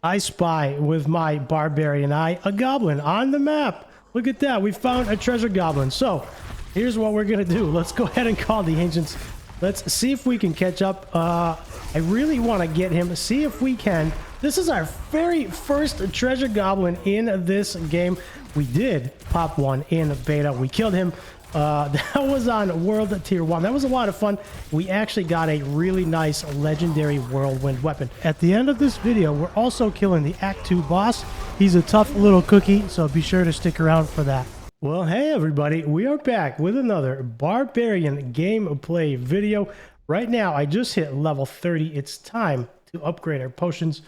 I spy with my Barbarian eye a goblin on the map. Look at that. We found a treasure goblin. So here's what we're going to do. Let's go ahead and call the ancients. Let's see if we can catch up. I really want to get him. See if we can. This is our very first treasure goblin in this game. We did pop one in beta. We killed him. That was on World Tier 1. That was a lot of fun. We actually got a really nice legendary whirlwind weapon. At the end of this video, we're also killing the Act 2 boss. He's a tough little cookie, so be sure to stick around for that. Well, hey everybody, we are back with another Barbarian gameplay video. Right now, I just hit level 30. It's time to upgrade our potions.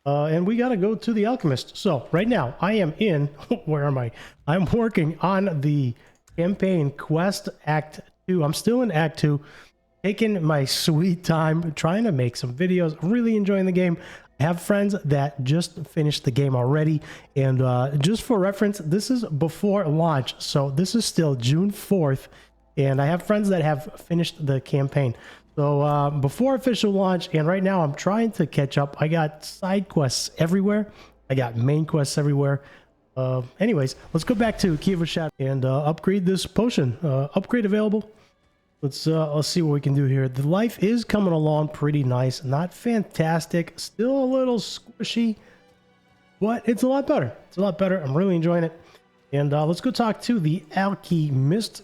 And we gotta go to the alchemist. So right now, I am in, where am I? I'm working on the campaign quest Act 2. I'm still in Act 2, taking my sweet time, trying to make some videos, really enjoying the game. I have friends that just finished the game already, and just for reference, this is before launch, so this is still June 4th, and I have friends that have finished the campaign. So before official launch, and right now I'm trying to catch up. I got side quests everywhere. I got main quests everywhere. Anyways, let's go back to Key of a Shadow and upgrade this potion. Upgrade available. Let's see what we can do here. The life is coming along pretty nice. Not fantastic. Still a little squishy, but it's a lot better. It's a lot better. I'm really enjoying it. And let's go talk to the alchemist.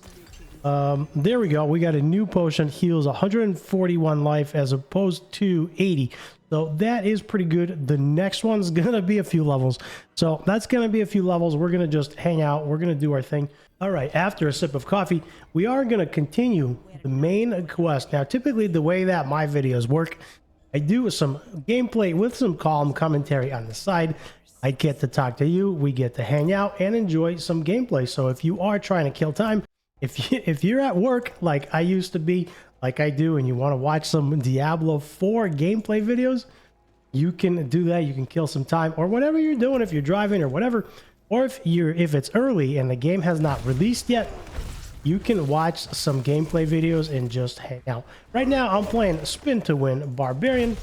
There we go. We got a new potion. Heals 141 life as opposed to 80. So that is pretty good. The next one's gonna be a few levels. So that's gonna be a few levels. We're gonna just hang out. We're gonna do our thing. All right, after a sip of coffee, we are gonna continue the main quest. Now, typically the way that my videos work, I do some gameplay with some calm commentary on the side. I get to talk to you. We get to hang out and enjoy some gameplay. So if you are trying to kill time, if you're at work like I used to be, like I do, and you want to watch some Diablo 4 gameplay videos, you can do that. You can kill some time, or whatever you're doing, if you're driving or whatever, or if it's early and the game has not released yet, you can watch some gameplay videos and just hang out. Right now I'm playing Spin to Win Barbarian.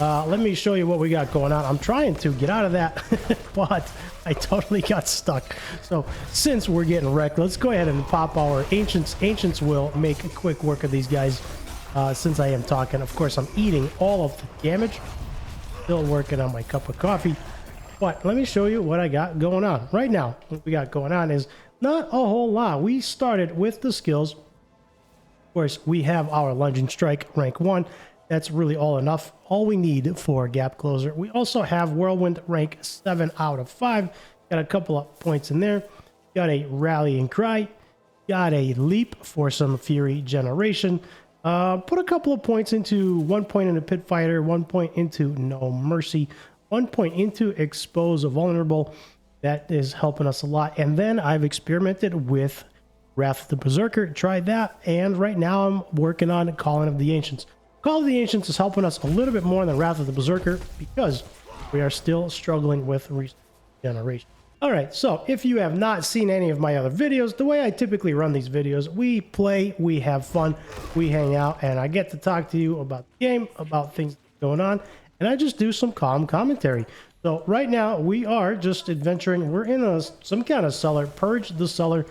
Let me show you what we got going on. I'm trying to get out of that, but I totally got stuck. So since we're getting wrecked, let's go ahead and pop our ancients. Ancients will make quick work of these guys. Since I am talking, of course, I'm eating all of the damage. Still working on my cup of coffee. But let me show you what I got going on. Right now, what we got going on is not a whole lot. We started with the skills. Of course, we have our lunging strike rank 1. That's really all we need for gap closer. We also have whirlwind rank 7 out of 5. Got a couple of points in there. Got a rallying cry. Got a leap for some fury generation. Put a couple of points into 1 point into pit fighter, 1 point into no mercy, 1 point into expose a vulnerable. That is helping us a lot. And then I've experimented with Wrath of the Berserker. Tried that, and right now I'm working on Calling of the Ancients. Call of the Ancients is helping us a little bit more than Wrath of the Berserker because we are still struggling with regeneration. All right, so if you have not seen any of my other videos, the way I typically run these videos, we play, we have fun, we hang out, and I get to talk to you about the game, about things going on, and I just do some calm commentary. So right now we are just adventuring. We're in some kind of cellar. Purge the cellar.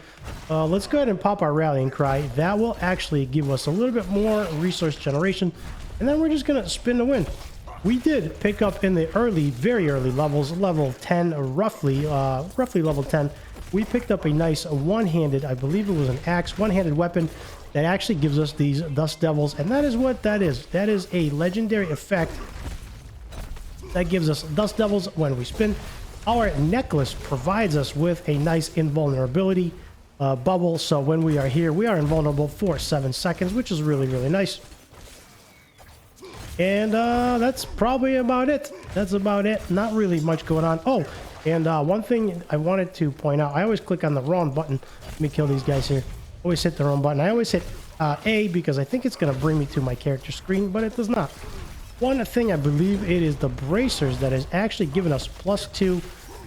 Let's go ahead and pop our rallying cry. That will actually give us a little bit more resource generation, and then we're just gonna spin to win. We did pick up in the very early levels, level 10, roughly level 10. We picked up a nice one-handed, I believe it was an axe, one-handed weapon that actually gives us these Dust Devils, and that is what that is. That is a legendary effect that gives us Dust Devils when we spin. Our necklace provides us with a nice invulnerability bubble, so when we are here, we are invulnerable for 7 seconds, which is really, really nice. And that's probably about it. That's about it. Not really much going on. Oh, and one thing I wanted to point out, I always click on the wrong button. Let me kill these guys here. Always hit the wrong button. I always hit A because I think it's going to bring me to my character screen, but it does not. One thing, I believe it is the bracers that is actually giving us +2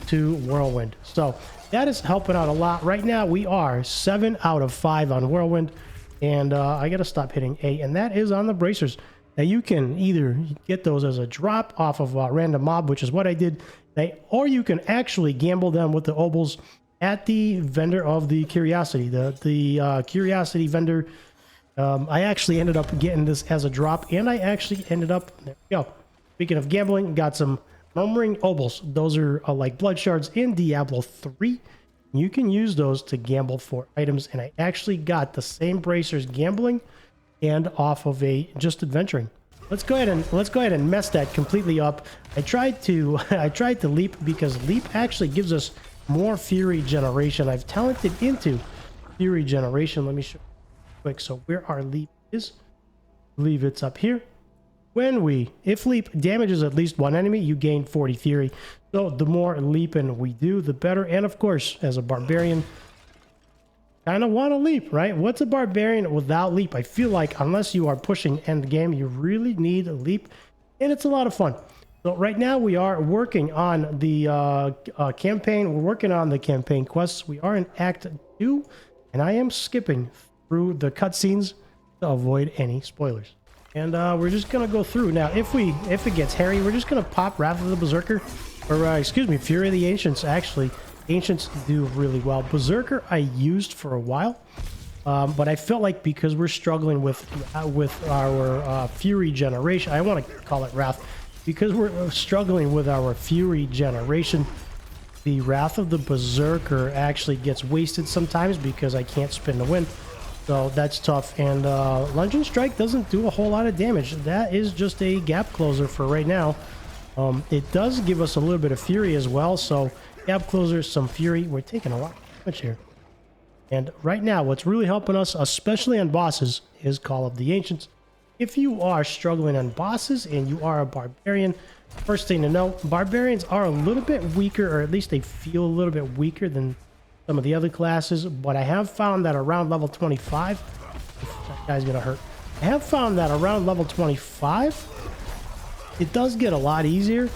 to whirlwind. So that is helping out a lot. Right now we are 7 out of 5 on whirlwind, and I gotta stop hitting A, and that is on the bracers. Now you can either get those as a drop off of a random mob, which is what I did, or you can actually gamble them with the obols at the vendor of the curiosity. The curiosity vendor, I actually ended up getting this as a drop, and I actually ended up, there we go. Speaking of gambling, got some murmuring obols. Those are like blood shards in Diablo 3. You can use those to gamble for items, and I actually got the same bracers gambling and off of a just adventuring. Let's go ahead and mess that completely up. I tried to leap, because leap actually gives us more fury generation. I've talented into fury generation. Let me show you quick. So where our leap is, I believe it's up here. If leap damages at least one enemy, you gain 40 fury. So the more leaping we do, the better. And of course, as a barbarian, kind of want to leap, right? What's a barbarian without leap? I feel like unless you are pushing end game, you really need a leap, and it's a lot of fun. So right now we are working on the campaign. We're working on the campaign quests. We are in Act 2, and I am skipping through the cutscenes to avoid any spoilers. And we're just gonna go through now. If it gets hairy, we're just gonna pop Wrath of the Berserker, or excuse me, Fury of the Ancients. Actually, Ancients do really well. Berserker I used for a while, but I felt like because we're struggling with our Fury generation, I want to call it Wrath, because we're struggling with our Fury generation, the Wrath of the Berserker actually gets wasted sometimes because I can't spin the wind. So that's tough. And Lunging Strike doesn't do a whole lot of damage. That is just a gap closer for right now. It does give us a little bit of Fury as well. So gap closer, some Fury. We're taking a lot of damage here. And right now, what's really helping us, especially on bosses, is Call of the Ancients. If you are struggling on bosses and you are a barbarian, first thing to know, barbarians are a little bit weaker, or at least they feel a little bit weaker than some of the other classes. But I have found that around level 25, that guy's gonna hurt. I have found that around level 25, it does get a lot easier.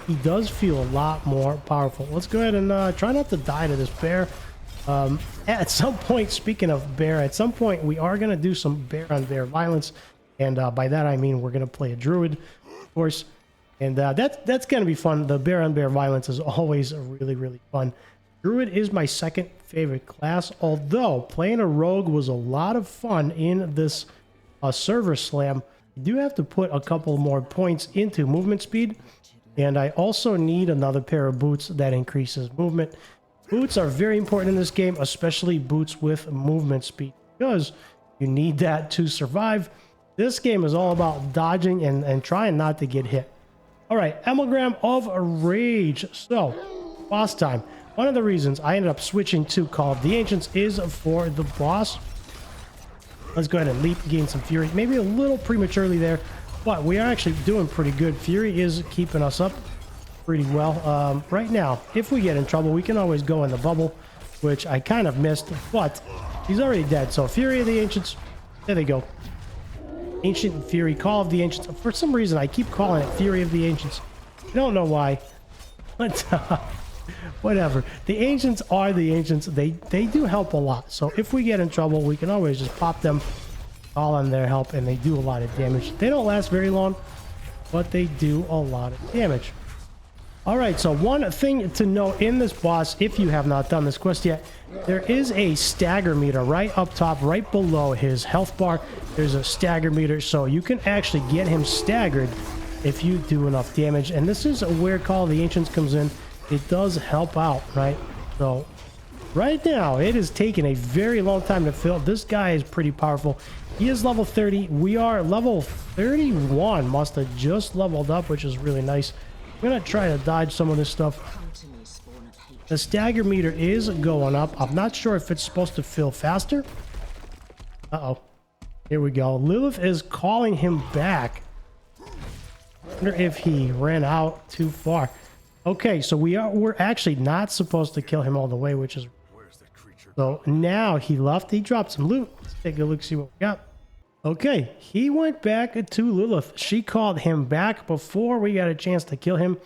He does feel a lot more powerful. Let's go ahead and try not to die to this bear. At some point, speaking of bear, at some point we are gonna do some bear on bear violence, and by that I mean we're gonna play a druid, of course, and that's gonna be fun. The bear on bear violence is always really fun. Druid is my second favorite class, although playing a rogue was a lot of fun in this server slam. You do have to put a couple more points into movement speed, and I also need another pair of boots that increases movement. Boots are very important in this game, especially boots with movement speed, because you need that to survive. This game is all about dodging and trying not to get hit. All right, Amalgam of Rage. So, boss time. One of the reasons I ended up switching to Call of the Ancients is for the boss. Let's go ahead and leap, gain some Fury. Maybe a little prematurely there, but we are actually doing pretty good. Fury is keeping us up pretty well. Right now, if we get in trouble, we can always go in the bubble, which I kind of missed, but he's already dead. So Fury of the Ancients, there they go. Ancient Fury, Call of the Ancients. For some reason, I keep calling it Fury of the Ancients. I don't know why, but whatever. The Ancients are the Ancients. They do help a lot. So if we get in trouble, we can always just pop them, call on their help, and they do a lot of damage. They don't last very long, but they do a lot of damage. All right, so one thing to know in this boss, if you have not done this quest yet, there is a stagger meter right up top, right below his health bar. There's a stagger meter, so you can actually get him staggered if you do enough damage. And this is where Call of the Ancients comes in. It does help out, right? So right now, it is taking a very long time to fill. This guy is pretty powerful. He is level 30. We are level 31. Must have just leveled up, which is really nice. I'm gonna try to dodge some of this stuff. The stagger meter is going up. I'm not sure if it's supposed to fill faster. Uh-oh. Here we go. Lilith is calling him back. I wonder if he ran out too far. Okay, so we're actually not supposed to kill him all the way, which is... So now he left. He dropped some loot. Let's take a look, see what we got. Okay, he went back to Lilith. She called him back before we got a chance to kill him.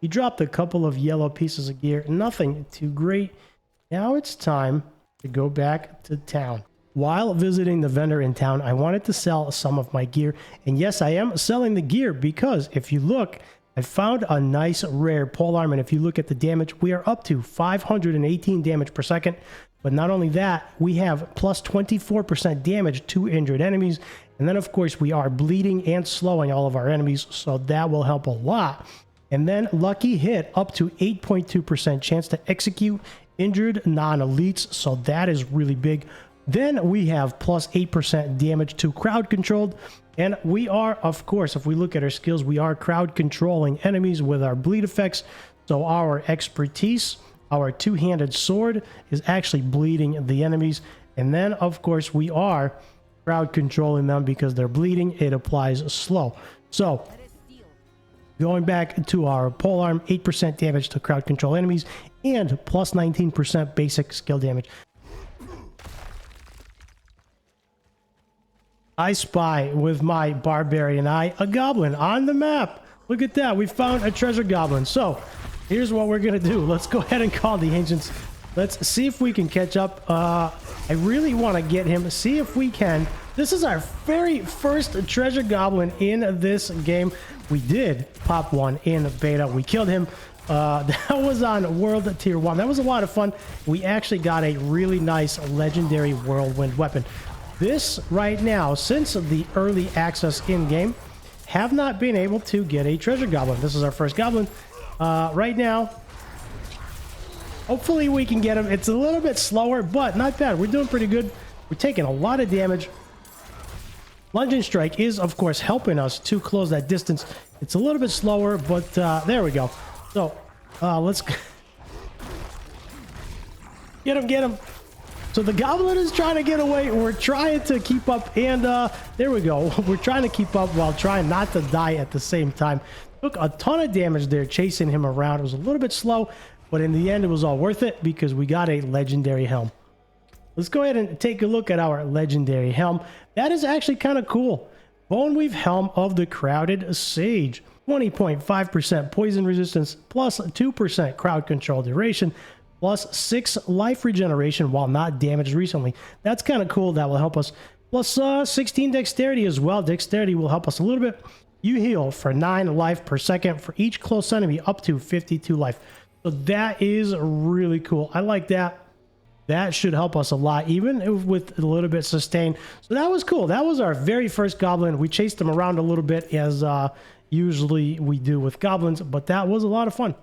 He dropped a couple of yellow pieces of gear. Nothing too great. Now it's time to go back to town. while visiting the vendor in town, I wanted to sell some of my gear. And yes, I am selling the gear because if you look, I found a nice rare polearm. And if you look at the damage, we are up to 518 damage per second. But not only that, we have plus 24% damage to injured enemies. And then, of course, we are bleeding and slowing all of our enemies. So that will help a lot. And then lucky hit up to 8.2% chance to execute injured non-elites. So that is really big. Then we have plus 8% damage to crowd controlled. And we are, of course, if we look at our skills, we are crowd controlling enemies with our bleed effects. So our expertise, our two-handed sword is actually bleeding the enemies. And then, of course, we are crowd controlling them because they're bleeding. It applies slow. So going back to our polearm, 8% damage to crowd control enemies and plus 19% basic skill damage. I spy with my Barbarian eye a goblin on the map. Look at that. We found a treasure goblin. So here's what we're going to do. Let's go ahead and call the ancients. Let's see if we can catch up. I really want to get him. See if we can. This is our very first treasure goblin in this game. We did pop one in beta. We killed him. That was on World Tier 1. That was a lot of fun. We actually got a really nice legendary whirlwind weapon. This right now, since the early access in-game, have not been able to get a treasure goblin. This is our first goblin. Right now, hopefully we can get him. It's a little bit slower, but not bad. We're doing pretty good. We're taking a lot of damage. Lunging Strike is, of course, helping us to close that distance. It's a little bit slower, but there we go. So, let's... Get him. So the goblin is trying to get away. We're trying to keep up, and there we go. We're trying to keep up while trying not to die at the same time. Took a ton of damage there chasing him around. It was a little bit slow, but in the end, it was all worth it because we got a legendary helm. Let's go ahead and take a look at our legendary helm. That is actually kind of cool. Boneweave Helm of the Crowded Sage. 20.5% poison resistance, plus 2% crowd control duration, plus 6 life regeneration while not damaged recently. That's kind of cool. That will help us. Plus 16 dexterity as well. Dexterity will help us a little bit. You heal for 9 life per second for each close enemy up to 52 life. So that is really cool. I like that. That should help us a lot, even with a little bit sustained. So that was cool. That was our very first goblin. We chased him around a little bit as usually we do with goblins, but that was a lot of fun.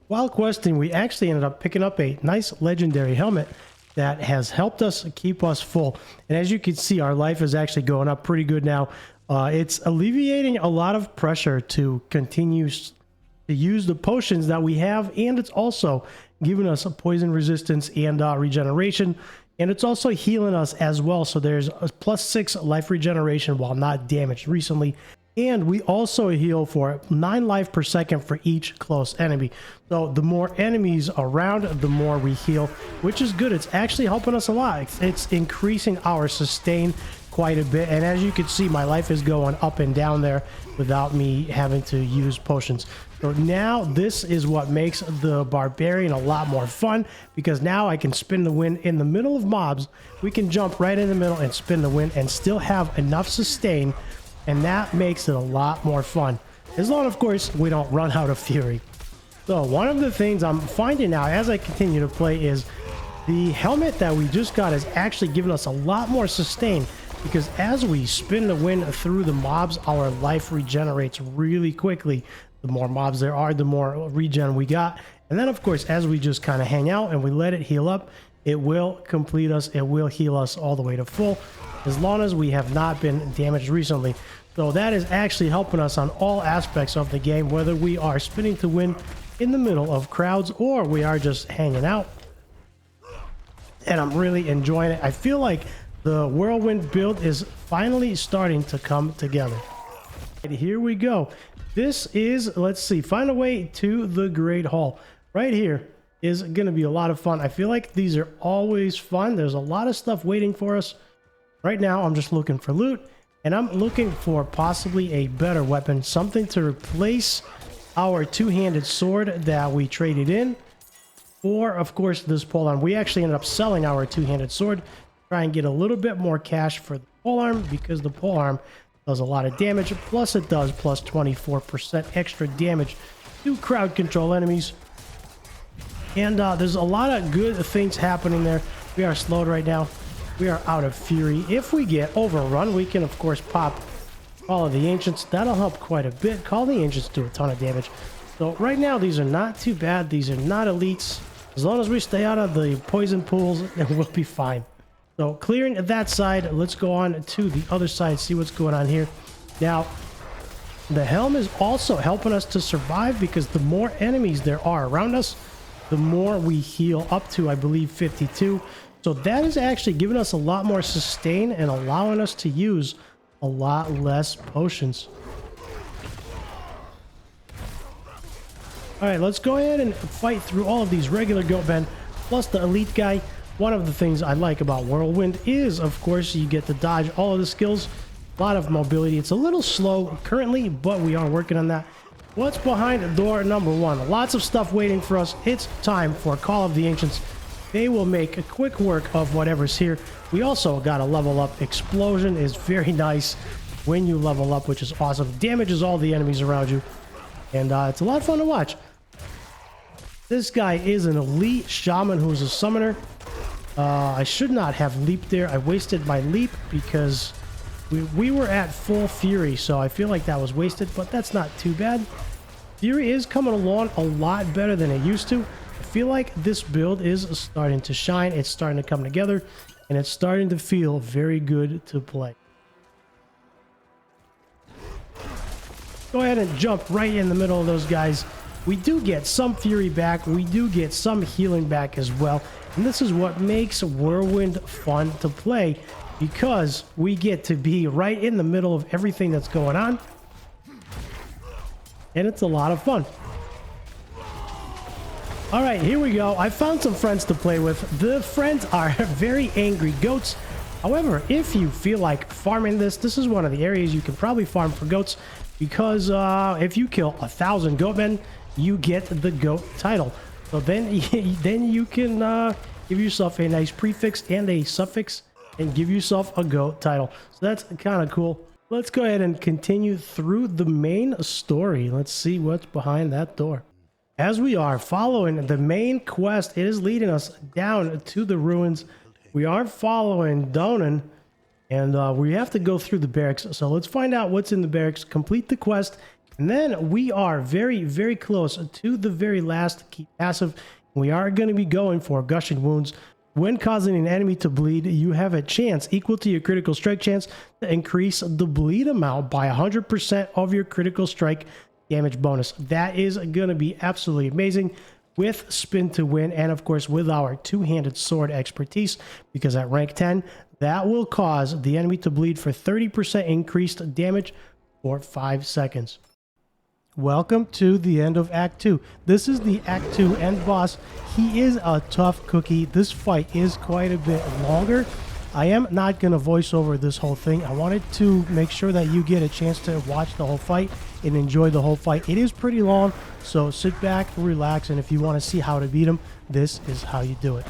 While questing, we actually ended up picking up a nice legendary helmet that has helped us keep us full. And as you can see, our life is actually going up pretty good now. It's alleviating a lot of pressure to continue to use the potions that we have, and it's also giving us a poison resistance and regeneration, and it's also healing us as well. So there's a plus 6 life regeneration while not damaged recently. And we also heal for 9 life per second for each close enemy. So the more enemies around, the more we heal, which is good. It's actually helping us a lot. It's increasing our sustain quite a bit. And as you can see, my life is going up and down there without me having to use potions. So now this is what makes the Barbarian a lot more fun, because now I can spin the wind in the middle of mobs. We can jump right in the middle and spin the wind and still have enough sustain. And that makes it a lot more fun. As long, of course, we don't run out of fury. So one of the things I'm finding now as I continue to play is the helmet that we just got is actually giving us a lot more sustain, because as we spin the wind through the mobs, our life regenerates really quickly. The more mobs there are, the more regen we got. And then, of course, as we just kind of hang out and we let it heal up, it will complete us. It will heal us all the way to full, as long as we have not been damaged recently. So that is actually helping us on all aspects of the game, whether we are spinning to win in the middle of crowds or we are just hanging out. And I'm really enjoying it. I feel like the whirlwind build is finally starting to come together. And here we go. This is, let's see, find a way to the Great Hall. Right here is going to be a lot of fun. I feel like these are always fun. There's a lot of stuff waiting for us. Right now, I'm just looking for loot. And I'm looking for possibly a better weapon, something to replace our two-handed sword that we traded in. Or, of course, this polearm. We actually ended up selling our two-handed sword Try and get a little bit more cash for the polearm because the polearm does a lot of damage. Plus it does plus 24% extra damage to crowd control enemies. And there's a lot of good things happening there. We are slowed right now. We are out of fury. If we get overrun, we can of course pop Call of the Ancients. That'll help quite a bit. Call of the Ancients do a ton of damage. So right now these are not too bad. These are not elites. As long as we stay out of the poison pools, then we'll be fine. So clearing that side, let's go on to the other side, see what's going on here. Now, the helm is also helping us to survive because the more enemies there are around us, the more we heal up to, I believe, 52. So that is actually giving us a lot more sustain and allowing us to use a lot less potions. All right, let's go ahead and fight through all of these regular goat men, plus the elite guy. One of the things I like about Whirlwind is, of course, you get to dodge all of the skills. A lot of mobility. It's a little slow currently, but we are working on that. What's behind door number 1? Lots of stuff waiting for us. It's time for Call of the Ancients. They will make a quick work of whatever's here. We also got a level up. Explosion is very nice when you level up, which is awesome. Damages all the enemies around you. And it's a lot of fun to watch. This guy is an elite shaman who's a summoner. I should not have leaped there. I wasted my leap because we were at full fury, so I feel like that was wasted, but that's not too bad. Fury is coming along a lot better than it used to. I feel like this build is starting to shine. It's starting to come together, and it's starting to feel very good to play. Go ahead and jump right in the middle of those guys. We do get some fury back. We do get some healing back as well. And this is what makes Whirlwind fun to play, because we get to be right in the middle of everything that's going on. And it's a lot of fun. All right, here we go. I found some friends to play with. The friends are very angry goats. However, if you feel like farming this is one of the areas you can probably farm for goats, because if you kill 1,000 goatmen, you get the goat title. So then you can give yourself a nice prefix and a suffix and give yourself a goat title. So that's kind of cool. Let's go ahead and continue through the main story. Let's see what's behind that door. As we are following the main quest, it is leading us down to the ruins. We are following Donan, and we have to go through the barracks. So let's find out what's in the barracks, complete the quest, and then we are very, very close to the very last key passive. We are going to be going for Gushing Wounds. When causing an enemy to bleed, you have a chance equal to your critical strike chance to increase the bleed amount by 100% of your critical strike damage bonus. That is going to be absolutely amazing with Spin to Win, and of course with our two-handed sword expertise, because at rank 10, that will cause the enemy to bleed for 30% increased damage for 5 seconds. Welcome to the end of Act 2. This is the Act 2 end boss. He is a tough cookie. This fight is quite a bit longer. I am not going to voice over this whole thing. I wanted to make sure that you get a chance to watch the whole fight and enjoy the whole fight. It is pretty long, so sit back, relax, and if you want to see how to beat him, this is how you do it.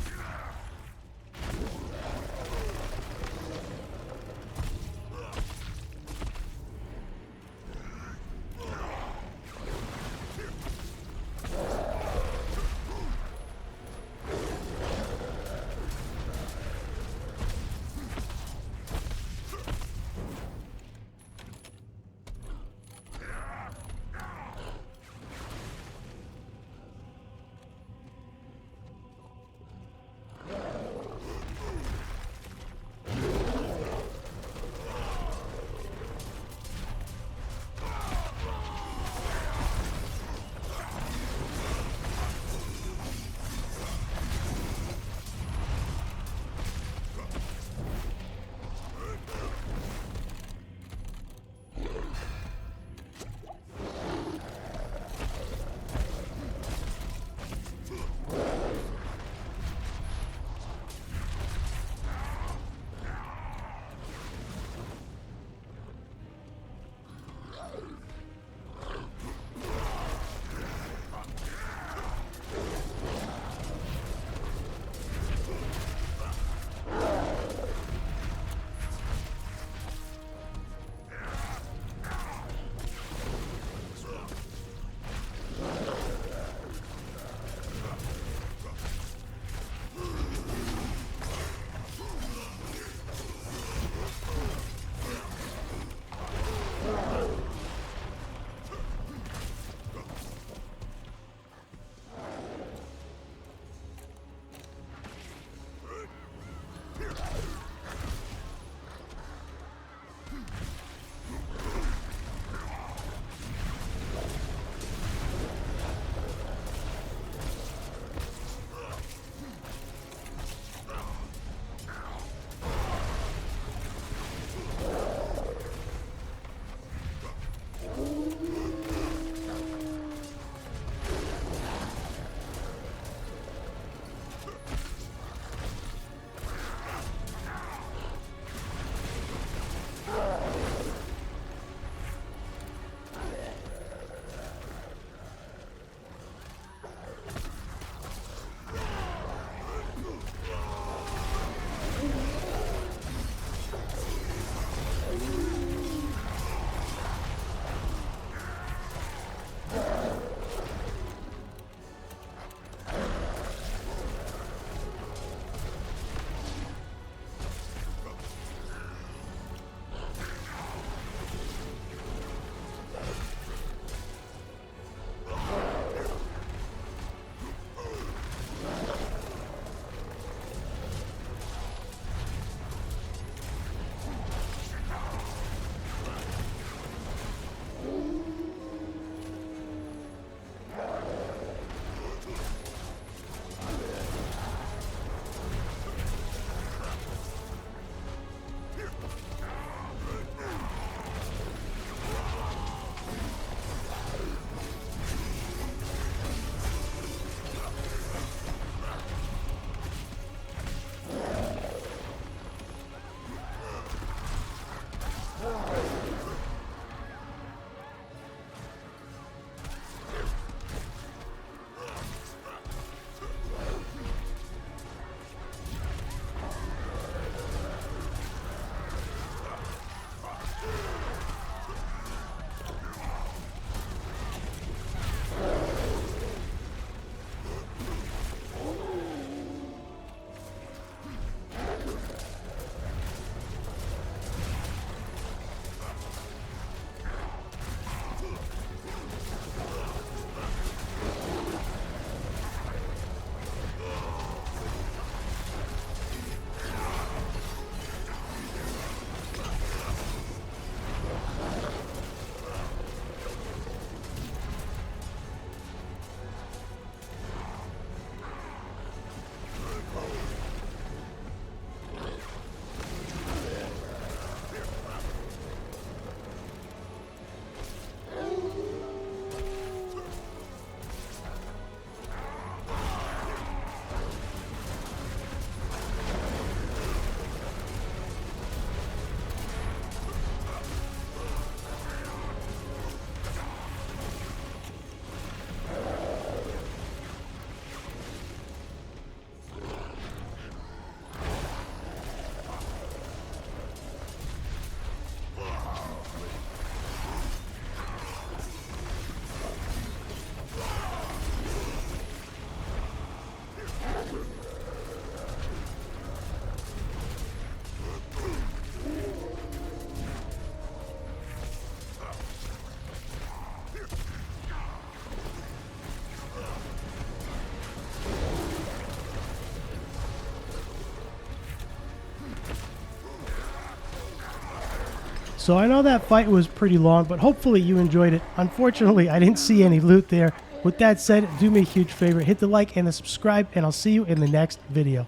So I know that fight was pretty long, but hopefully you enjoyed it. Unfortunately, I didn't see any loot there. With that said, do me a huge favor, hit the like and the subscribe, and I'll see you in the next video.